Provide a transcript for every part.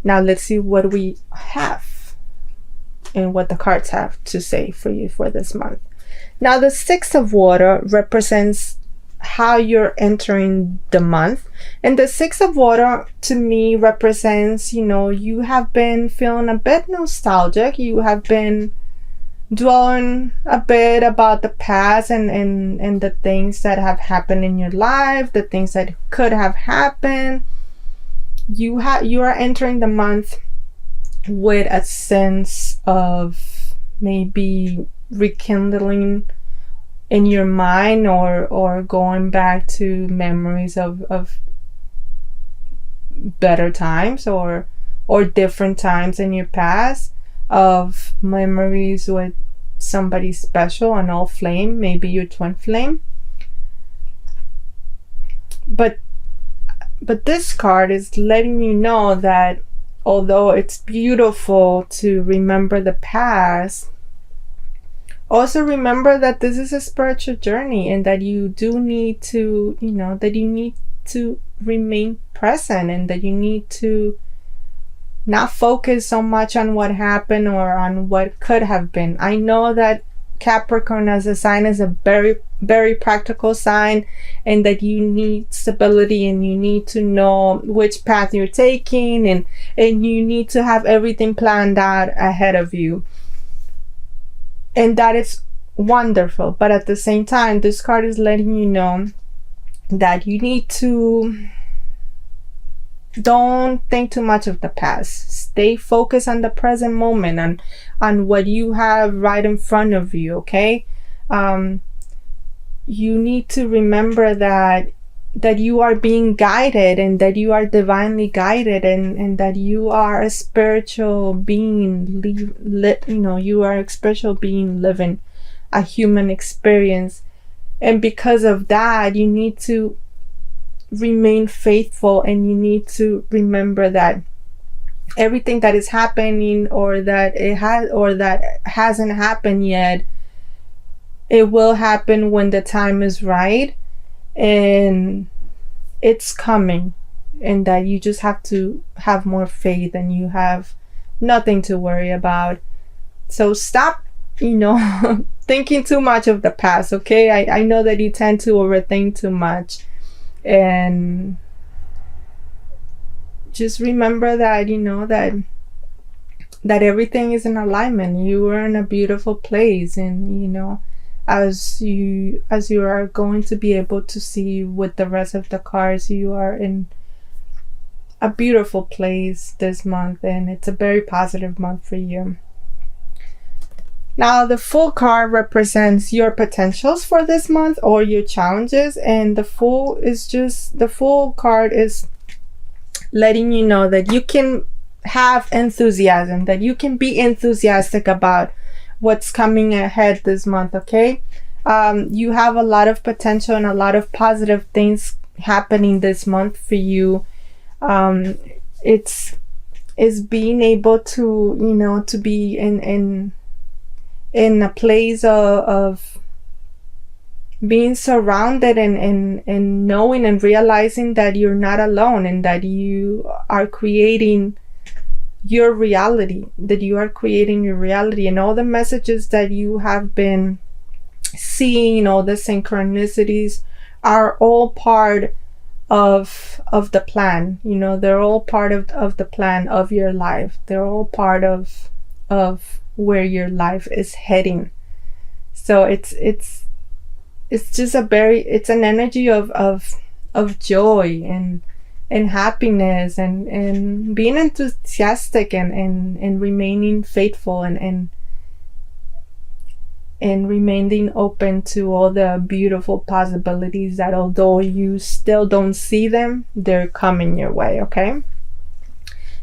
Now let's see what we have and what the cards have to say for you for this month. Now the Six of Water represents how you're entering the month, and the Six of Water to me represents, you have been feeling a bit nostalgic. You have been dwelling a bit about the past and the things that have happened in your life, the things that could have happened. You are entering the month with a sense of maybe rekindling in your mind or going back to memories of better times or different times in your past, of memories with somebody special, an old flame, maybe your twin flame. But this card is letting you know that although it's beautiful to remember the past, also remember that this is a spiritual journey, and that you do need to, that you need to remain present, and that you need to not focus so much on what happened or on what could have been. I know that Capricorn as a sign is a very, very practical sign, and that you need stability, and you need to know which path you're taking, and you need to have everything planned out ahead of you. And that is wonderful. But at the same time, this card is letting you know that you need to don't think too much of the past. Stay focused on the present moment, and on what you have right in front of you, okay? You need to remember that you are being guided, and that you are divinely guided, and that you are a spiritual being, you are a spiritual being living a human experience. And because of that, you need to remain faithful, and you need to remember that everything that is happening, or that hasn't happened yet, it will happen when the time is right, and it's coming, and that you just have to have more faith, and you have nothing to worry about. So stop, thinking too much of the past, okay? I know that you tend to overthink too much, and just remember that, that everything is in alignment. You are in a beautiful place, and as you are going to be able to see with the rest of the cards, you are in a beautiful place this month, and it's a very positive month for you. Now the Fool card represents your potentials for this month, or your challenges, and the Fool card is letting you know that you can have enthusiasm, that you can be enthusiastic about what's coming ahead this month, okay? You have a lot of potential and a lot of positive things happening this month for you. It's being able to, to be in a place of being surrounded and knowing and realizing that you're not alone, and that you are creating your reality, and all the messages that you have been seeing, all the synchronicities are all part of the plan. They're all part of the plan of your life. They're all part of where your life is heading. So it's just it's an energy of joy and happiness, and being enthusiastic, and remaining faithful, and remaining open to all the beautiful possibilities that, although you still don't see them, they're coming your way, okay?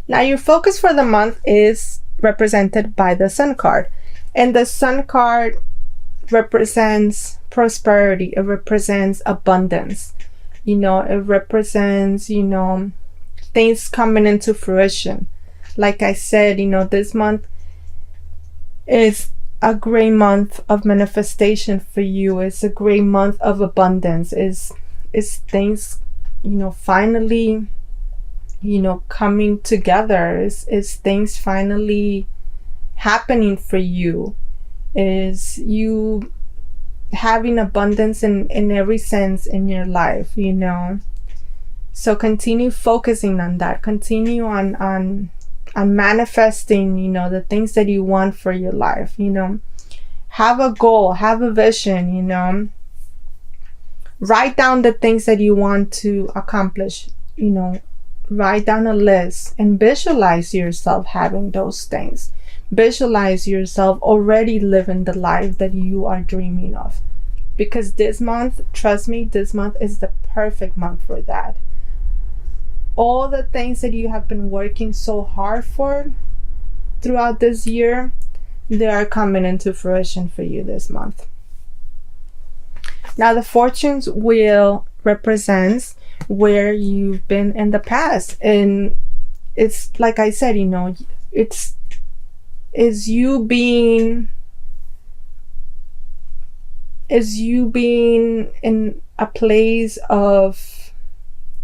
Now your focus for the month is represented by the Sun card, and the Sun card represents prosperity. It represents abundance. It represents, things coming into fruition. Like I said, this month is a great month of manifestation for you. It's a great month of abundance. Is things, finally, coming together, is things finally happening for you, is you having abundance in every sense in your life, So continue focusing on that. Continue on manifesting, the things that you want for your life, Have a goal, have a vision, Write down the things that you want to accomplish, Write down a list and visualize yourself having those things. Visualize yourself already living the life that you are dreaming of. Because this month, trust me, this month is the perfect month for that. All the things that you have been working so hard for throughout this year, they are coming into fruition for you this month. Now the fortunes wheel represents where you've been in the past, and it's like I said, is you being in a place of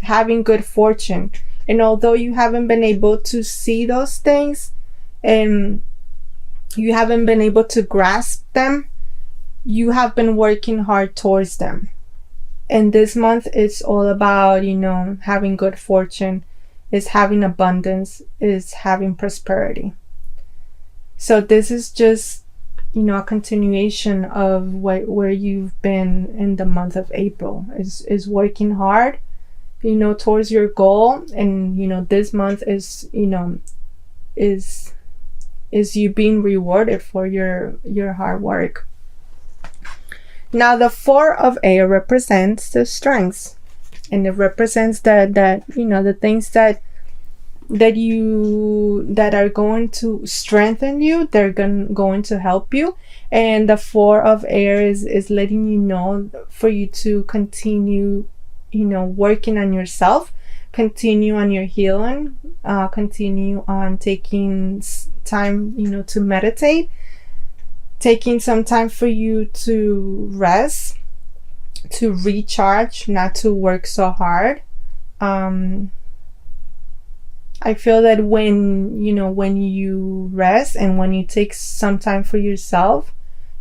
having good fortune. And although you haven't been able to see those things and you haven't been able to grasp them, you have been working hard towards them. And this month it's all about, having good fortune, is having abundance, is having prosperity. So this is just, a continuation of where you've been in the month of April, is working hard, towards your goal. And, this month is you being rewarded for your hard work. Now the 4 of air represents the strengths, and it represents that the things that are going to strengthen you, they're going to help you. And the 4 of air is letting you know for you to continue, working on yourself, continue on your healing, continue on taking time, to meditate, taking some time for you to rest, to recharge, not to work so hard. I feel that when you rest and when you take some time for yourself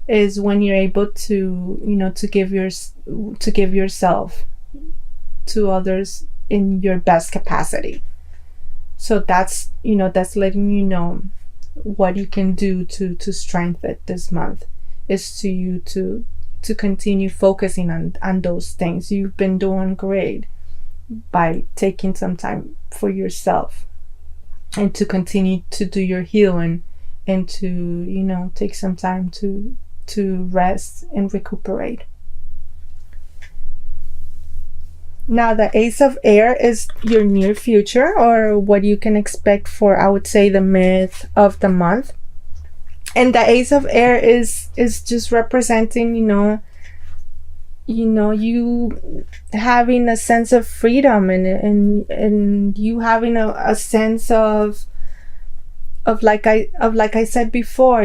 is when you're able to, to give yourself to others in your best capacity. So that's letting you know what you can do to strengthen it this month, is to continue focusing on those things. You've been doing great by taking some time for yourself, and to continue to do your healing, and to take some time to rest and recuperate. Now the Ace of Air is your near future, or what you can expect for, I would say, the mid of the month. And the Ace of Air is just representing, you having a sense of freedom, and you having a sense of like I said before,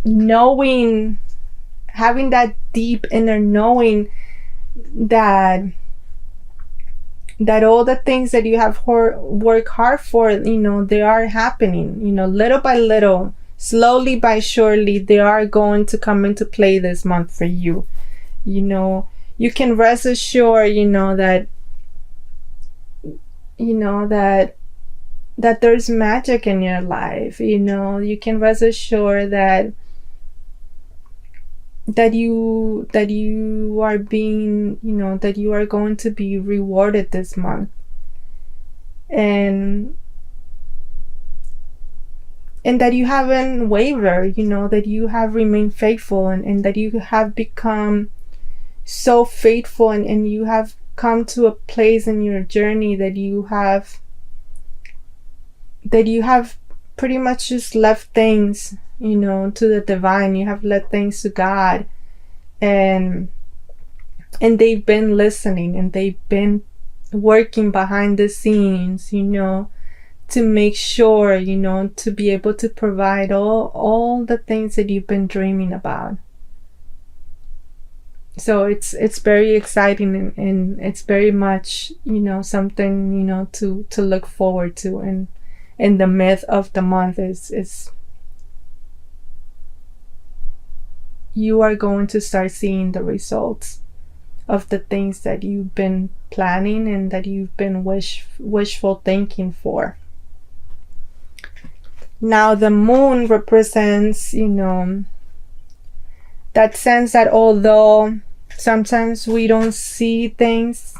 knowing, having that deep inner knowing that all the things that you have worked hard for, they are happening, little by little, slowly by surely, they are going to come into play this month for you. You can rest assured, that there's magic in your life. You can rest assured that you are being, that you are going to be rewarded this month, and that you haven't wavered, that you have remained faithful, and that you have become so faithful, and you have come to a place in your journey that you have pretty much just left things, to the divine. You have left things to God, and they've been listening, and they've been working behind the scenes, to make sure, to be able to provide all the things that you've been dreaming about. So it's very exciting, and it's very much, something, to look forward to. And the myth of the month is you are going to start seeing the results of the things that you've been planning and that you've been wishful thinking for. Now the moon represents, that sense that although sometimes we don't see things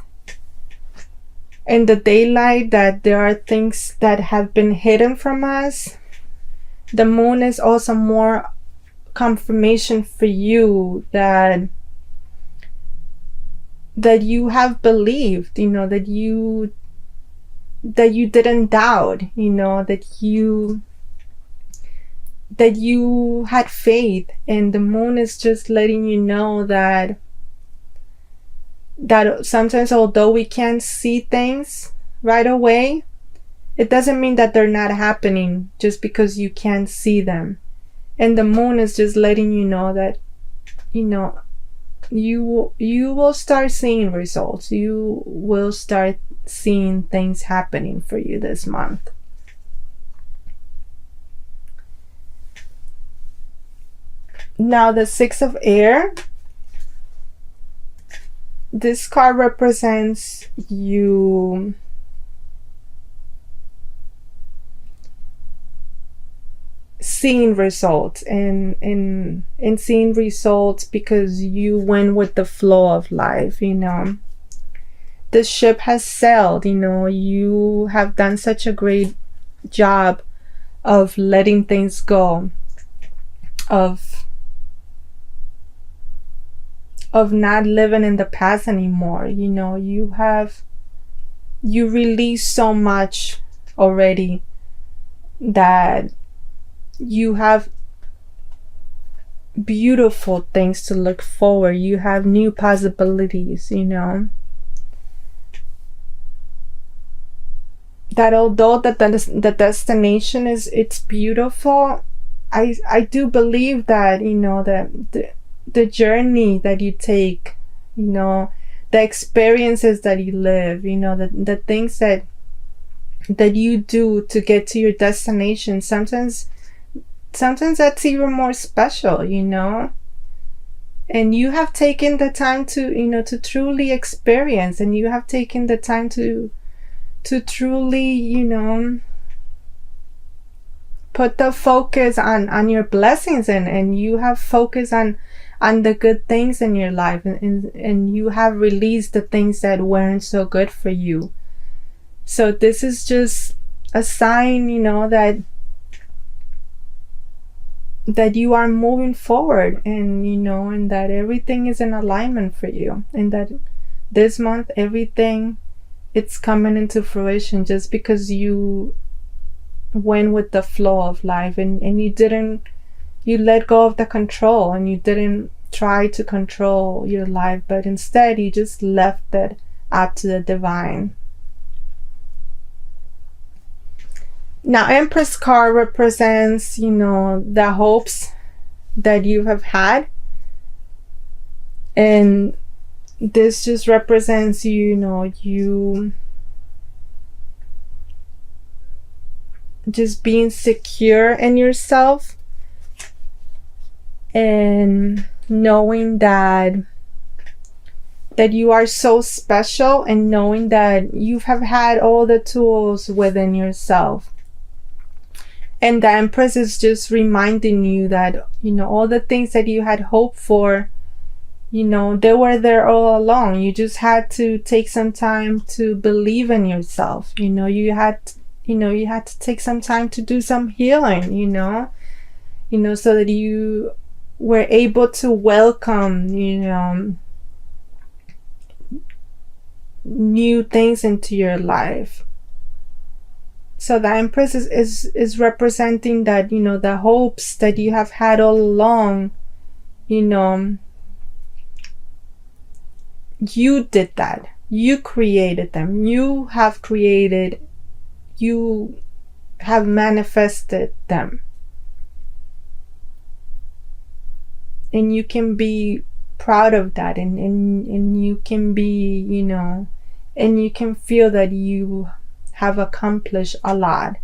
in the daylight, that there are things that have been hidden from us, the moon is also more confirmation for you that you have believed, that you didn't doubt, that you had faith. And the moon is just letting you know that sometimes, although we can't see things right away, it doesn't mean that they're not happening just because you can't see them. And the moon is just letting you know that, you will start seeing results. You will start seeing things happening for you this month. Now the Six of Air. This card represents you seeing results, and seeing results because you went with the flow of life. The ship has sailed. You have done such a great job of letting things go, of not living in the past anymore. You released so much already that you have beautiful things to look forward. You have new possibilities, that although the destination it's beautiful, I do believe that, that the journey that you take, the experiences that you live, the things that you do to get to your destination, sometimes that's even more special, and you have taken the time to, to truly experience, and you have taken the time to truly, put the focus on your blessings, and you have focused on the good things in your life, and you have released the things that weren't so good for you. So this is just a sign, that you are moving forward, and and that everything is in alignment for you, and that this month everything it's coming into fruition just because you went with the flow of life, and you let go of the control, and you didn't try to control your life, but instead you just left it up to the divine. Now Empress card represents, the hopes that you have had, and this just represents you just being secure in yourself, and knowing that you are so special, and knowing that you have had all the tools within yourself. And the Empress is just reminding you that, all the things that you had hoped for, they were there all along. You just had to take some time to believe in yourself. You had to take some time to do some healing, so that you were able to welcome, new things into your life. So the Empress is representing that, the hopes that you have had all along, you did that. You created them. You have manifested them. And you can be proud of that, and you can be, and you can feel that you have accomplished a lot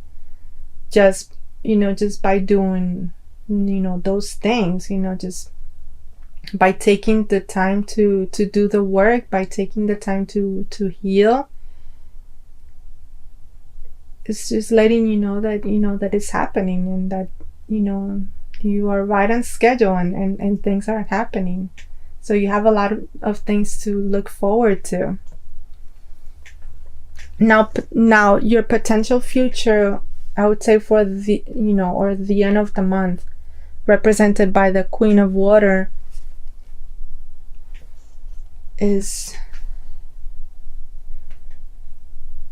just, just by doing, those things, just by taking the time to do the work, by taking the time to heal. It's just letting you know that, that it's happening, and that, you are right on schedule, and things are happening. So you have a lot of things to look forward to. Now your potential future, I would say, for the, or the end of the month, represented by the Queen of Water, is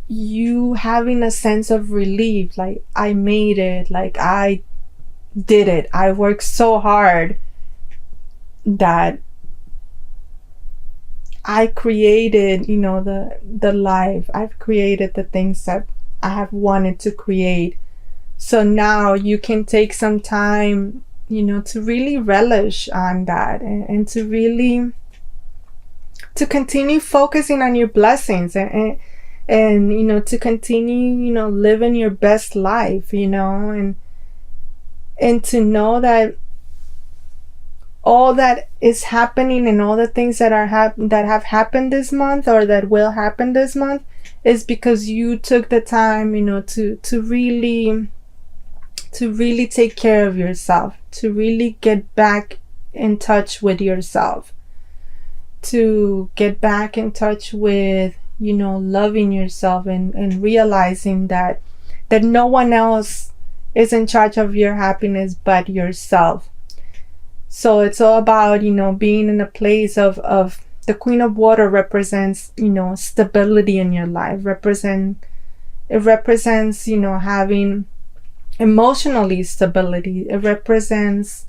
you having a sense of relief, like, I made it, like, I did it, I worked so hard that I created, the life, I've created the things that I have wanted to create. So now you can take some time, to really relish on that, and to really, to continue focusing on your blessings, and to continue, living your best life, and to know that all that is happening, and all the things that that have happened this month, or that will happen this month, is because you took the time, to really take care of yourself, to really get back in touch with yourself, to get back in touch with, loving yourself, and realizing that no one else is in charge of your happiness but yourself. So it's all about, being in a place of the Queen of Water represents, stability in your life. It represents, having emotionally stability. It represents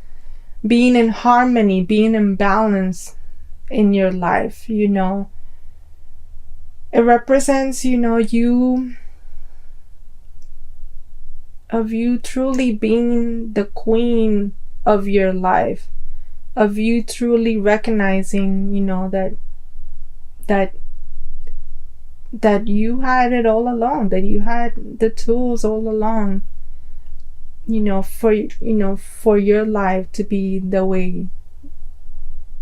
being in harmony, being in balance in your life. It represents, you truly being the queen of your life, of you truly recognizing, that you had it all along, that you had the tools all along, for your life to be the way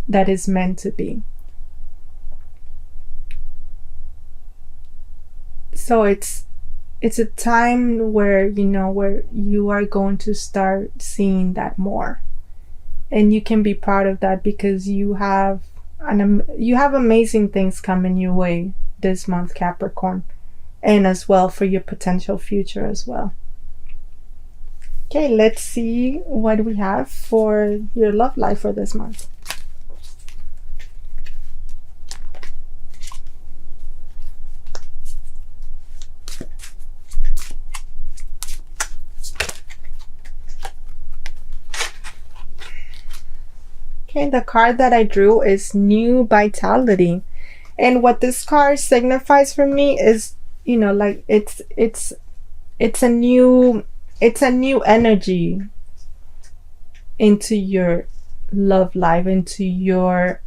that is meant to be. So it's a time where, where you are going to start seeing that more, and you can be proud of that, because you have amazing things coming your way this month, Capricorn, and as well for your potential future as well. Okay, let's see what we have for your love life for this month. Okay, the card that I drew is New Vitality. And what this card signifies for me is, like, it's a new energy into your love life, into your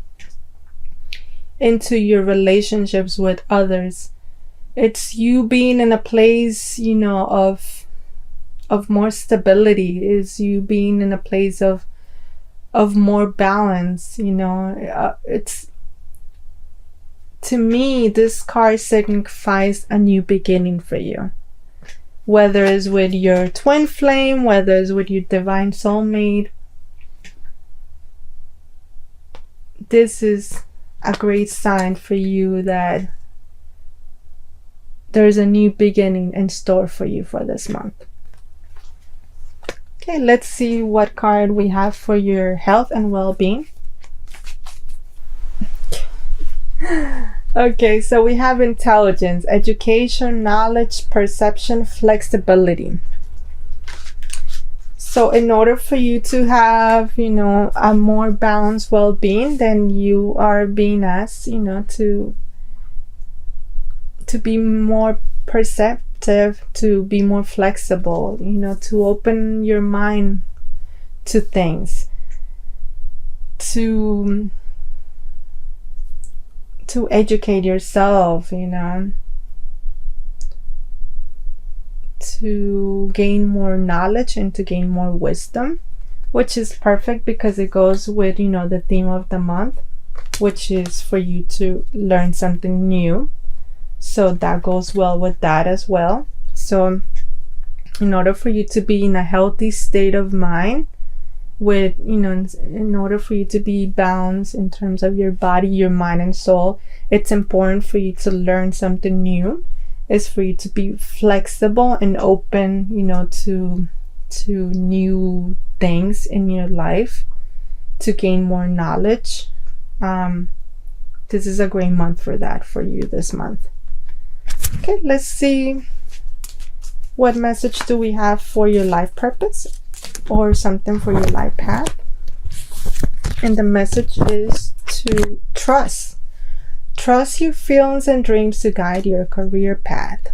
relationships with others. It's you being in a place, of more stability, is you being in a place of more balance. It's, to me, this card signifies a new beginning for you, whether it's with your twin flame, whether it's with your divine soulmate. This is a great sign for you that there's a new beginning in store for you for this month. Okay, let's see what card we have for your health and well-being. Okay, so we have intelligence, education, knowledge, perception, flexibility. So in order for you to have, a more balanced well-being, then you are being asked, to be more perceptive, to be more flexible, to open your mind to things, to to educate yourself, you know, to gain more knowledge and to gain more wisdom, which is perfect because it goes with, you know, the theme of the month, which is for you to learn something new. So that goes well with that as well. So in order for you to be in a healthy state of mind, with, you know, in order for you to be balanced in terms of your body, your mind and soul, it's important for you to learn something new. Is for you to be flexible and open, you know, to new things in your life, to gain more knowledge. This is a great month for that, for you this month. Okay, let's see, what message do we have for your life purpose or something for your life path? And the message is to trust. Trust your feelings and dreams to guide your career path,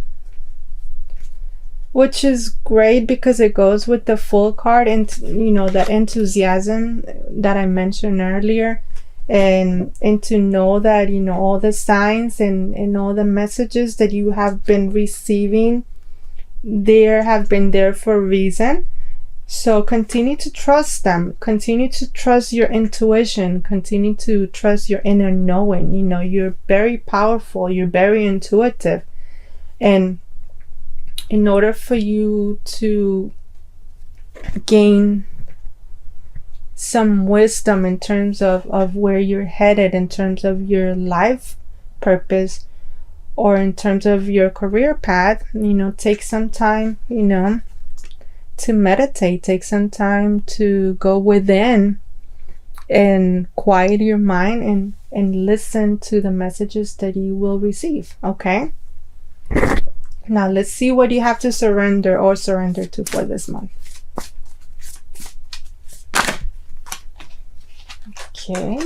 which is great because it goes with the Fool card and, you know, that enthusiasm that I mentioned earlier, and to know that, you know, all the signs and all the messages that you have been receiving, there have been there for a reason. So continue to trust them. Continue to trust your intuition. Continue to trust your inner knowing. You know, you're very powerful. You're very intuitive. And in order for you to gain some wisdom in terms of where you're headed, in terms of your life purpose, or in terms of your career path, you know, take some time, you know, to meditate. Take some time to go within and quiet your mind and listen to the messages that you will receive. Okay, now let's see what you have to surrender or surrender to for this month. Okay,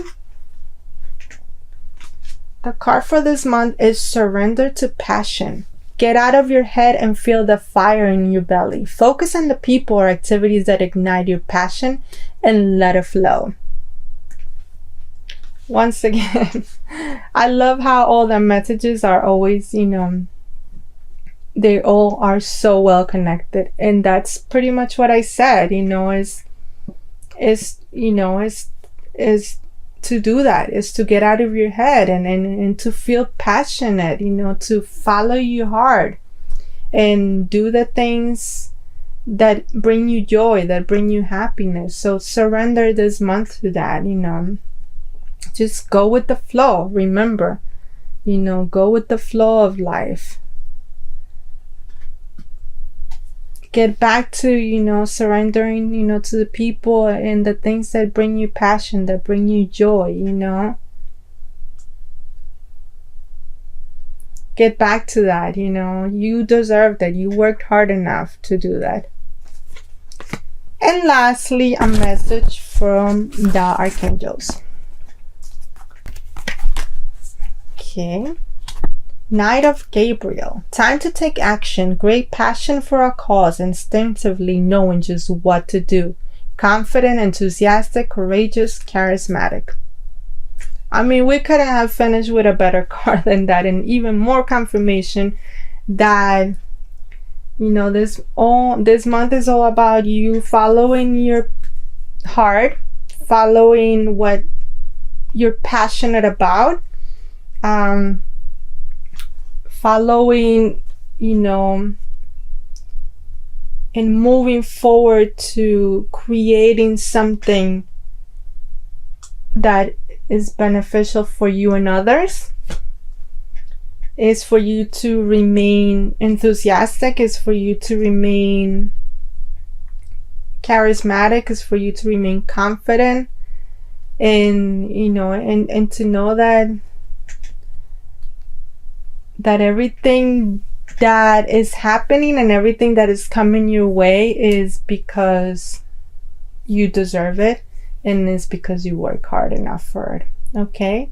the card for this month is surrender to passion. Get out of your head and feel the fire in your belly. Focus on the people or activities that ignite your passion and let it flow. Once again, I love how all the messages are always, you know, they all are so well connected. And that's pretty much what I said, you know, is to do that, is to get out of your head and to feel passionate, you know, to follow your heart and do the things that bring you joy, that bring you happiness. So surrender this month to that, you know. Just go with the flow. Remember, you know, go with the flow of life. Get back to, you know, surrendering, you know, to the people and the things that bring you passion, that bring you joy, you know. Get back to that, you know. You deserve that. You worked hard enough to do that. And lastly, a message from the archangels. Okay. Knight of Gabriel. Time to take action. Great passion for a cause. Instinctively knowing just what to do. Confident, enthusiastic, courageous, charismatic. I mean, we couldn't have finished with a better card than that, and even more confirmation that, you know, this month is all about you following your heart, following what you're passionate about, following, you know, and moving forward to creating something that is beneficial for you and others. Is for you to remain enthusiastic, is for you to remain charismatic, is for you to remain confident, and, you know, and to know that everything that is happening and everything that is coming your way is because you deserve it, and it's because you work hard enough for it. Okay,